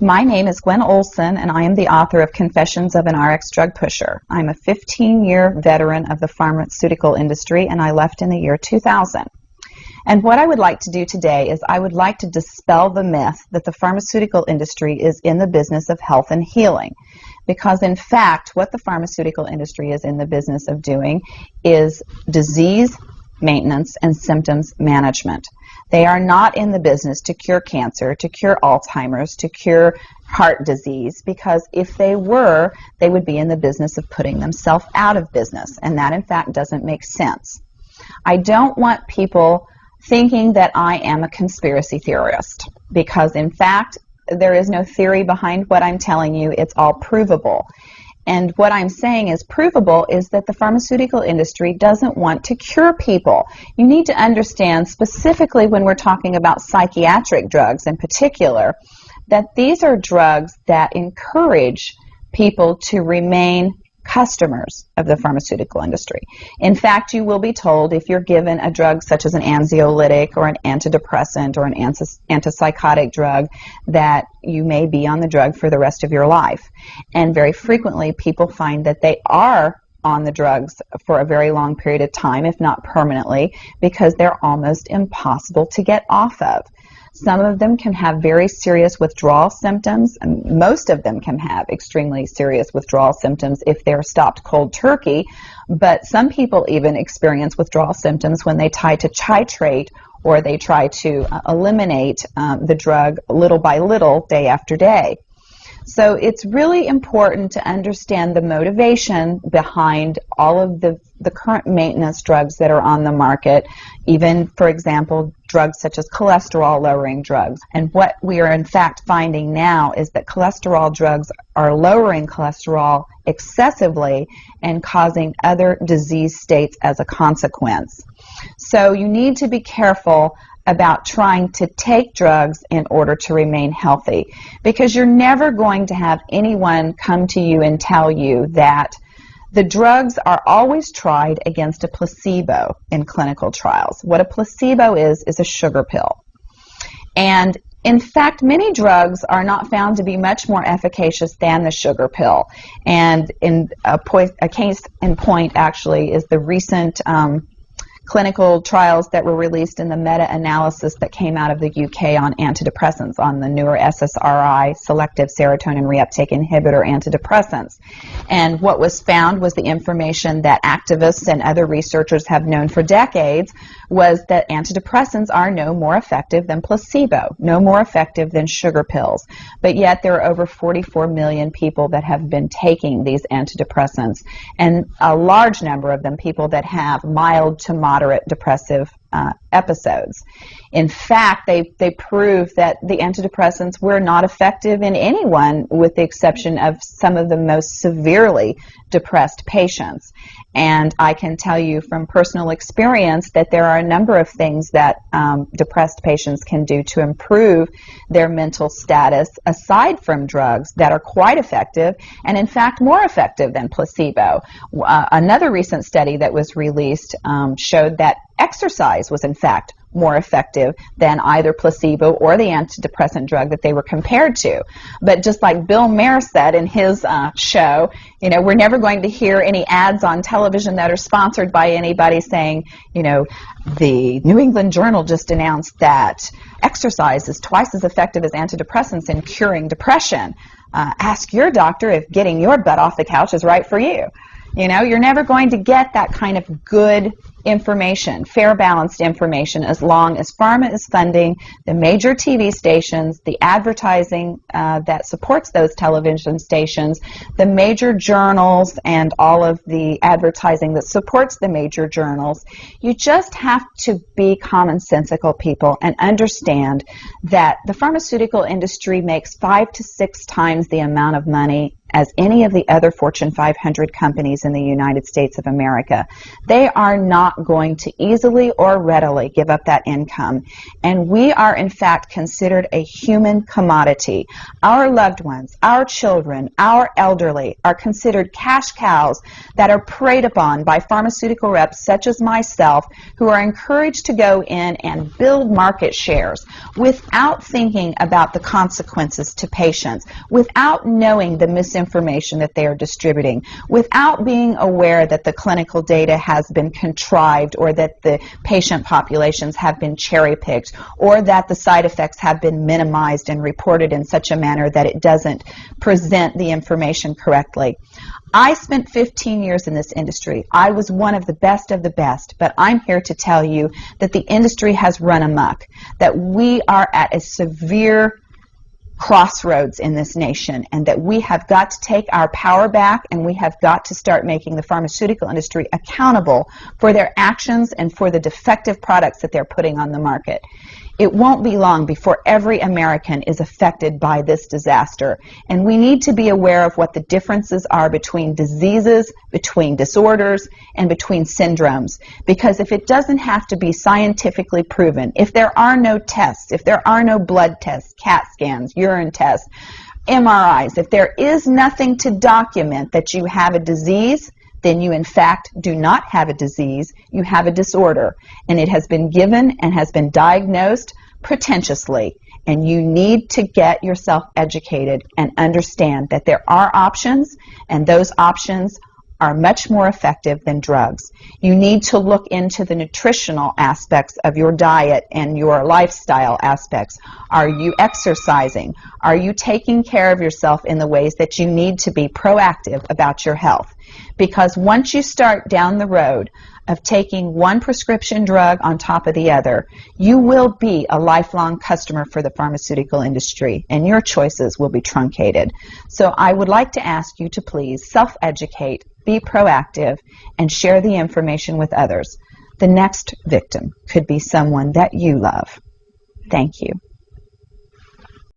My name is Gwen Olsen, and I am the author of Confessions of an RX Drug Pusher. I'm a 15-year veteran of the pharmaceutical industry, and I left in the year 2000. And what I would like to do today is I would like to dispel the myth that the pharmaceutical industry is in the business of health and healing. Because in fact, what the pharmaceutical industry is in the business of doing is disease maintenance and symptoms management. They are not in the business to cure cancer, to cure Alzheimer's, to cure heart disease, because if they were, they would be in the business of putting themselves out of business, and that in fact doesn't make sense. I don't want people thinking that I am a conspiracy theorist, because in fact there is no theory behind what I'm telling you. It's all provable. And what I'm saying is provable is that the pharmaceutical industry doesn't want to cure people. You need to understand, specifically when we're talking about psychiatric drugs in particular, that these are drugs that encourage people to remain customers of the pharmaceutical industry. In fact, you will be told if you're given a drug such as an anxiolytic or an antidepressant or an antipsychotic drug that you may be on the drug for the rest of your life. And very frequently people find that they are on the drugs for a very long period of time, if not permanently, because they're almost impossible to get off of. Some of them can have very serious withdrawal symptoms, and most of them can have extremely serious withdrawal symptoms if they're stopped cold turkey, but some people even experience withdrawal symptoms when they try to titrate or they try to eliminate the drug little by little, day after day. So it's really important to understand the motivation behind all of the current maintenance drugs that are on the market, even, for example, drugs such as cholesterol-lowering drugs. And what we are in fact finding now is that cholesterol drugs are lowering cholesterol excessively and causing other disease states as a consequence. So you need to be careful about trying to take drugs in order to remain healthy, because you're never going to have anyone come to you and tell you that the drugs are always tried against a placebo in clinical trials. What a placebo is a sugar pill. And in fact, many drugs are not found to be much more efficacious than the sugar pill. And in a case in point actually is the recent clinical trials that were released in the meta-analysis that came out of the UK on antidepressants, on the newer SSRI, selective serotonin reuptake inhibitor antidepressants. And what was found was the information that activists and other researchers have known for decades, was that antidepressants are no more effective than placebo, no more effective than sugar pills. But yet there are over 44 million people that have been taking these antidepressants, and a large number of them people that have mild to moderate depressive episodes. In fact, they prove that the antidepressants were not effective in anyone with the exception of some of the most severely depressed patients. And I can tell you from personal experience that there are a number of things that depressed patients can do to improve their mental status aside from drugs that are quite effective, and in fact more effective than placebo. Another recent study that was released showed that exercise was in fact more effective than either placebo or the antidepressant drug that they were compared to. But just like Bill Maher said in his show, you know, we're never going to hear any ads on television that are sponsored by anybody saying, you know, the New England Journal just announced that exercise is twice as effective as antidepressants in curing depression. Ask your doctor if getting your butt off the couch is right for you. You know, you're never going to get that kind of good information, fair, balanced information, as long as pharma is funding the major TV stations, the advertising that supports those television stations, the major journals, and all of the advertising that supports the major journals. You just have to be commonsensical people and understand that the pharmaceutical industry makes 5 to 6 times the amount of money as any of the other Fortune 500 companies in the United States of America. They are not not going to easily or readily give up that income. And we are, in fact, considered a human commodity. Our loved ones, our children, our elderly are considered cash cows that are preyed upon by pharmaceutical reps such as myself, who are encouraged to go in and build market shares without thinking about the consequences to patients, without knowing the misinformation that they are distributing, without being aware that the clinical data has been contrived, or that the patient populations have been cherry-picked, or that the side effects have been minimized and reported in such a manner that it doesn't present the information correctly. I spent 15 years in this industry. I was one of the best, but I'm here to tell you that the industry has run amok, that we are at a severe crossroads in this nation, and that we have got to take our power back, and we have got to start making the pharmaceutical industry accountable for their actions and for the defective products that they're putting on the market. It won't be long before every American is affected by this disaster, and we need to be aware of what the differences are between diseases, between disorders, and between syndromes. Because if it doesn't have to be scientifically proven, if there are no tests, if there are no blood tests, CAT scans, urine tests, MRIs, if there is nothing to document that you have a disease, then you in fact do not have a disease, you have a disorder, and it has been given and has been diagnosed pretentiously, and you need to get yourself educated and understand that there are options, and those options are much more effective than drugs. You need to look into the nutritional aspects of your diet and your lifestyle aspects. Are you exercising? Are you taking care of yourself in the ways that you need to be proactive about your health? Because once you start down the road of taking one prescription drug on top of the other, you will be a lifelong customer for the pharmaceutical industry, and your choices will be truncated. So I would like to ask you to please self-educate, be proactive, and share the information with others. The next victim could be someone that you love. Thank you.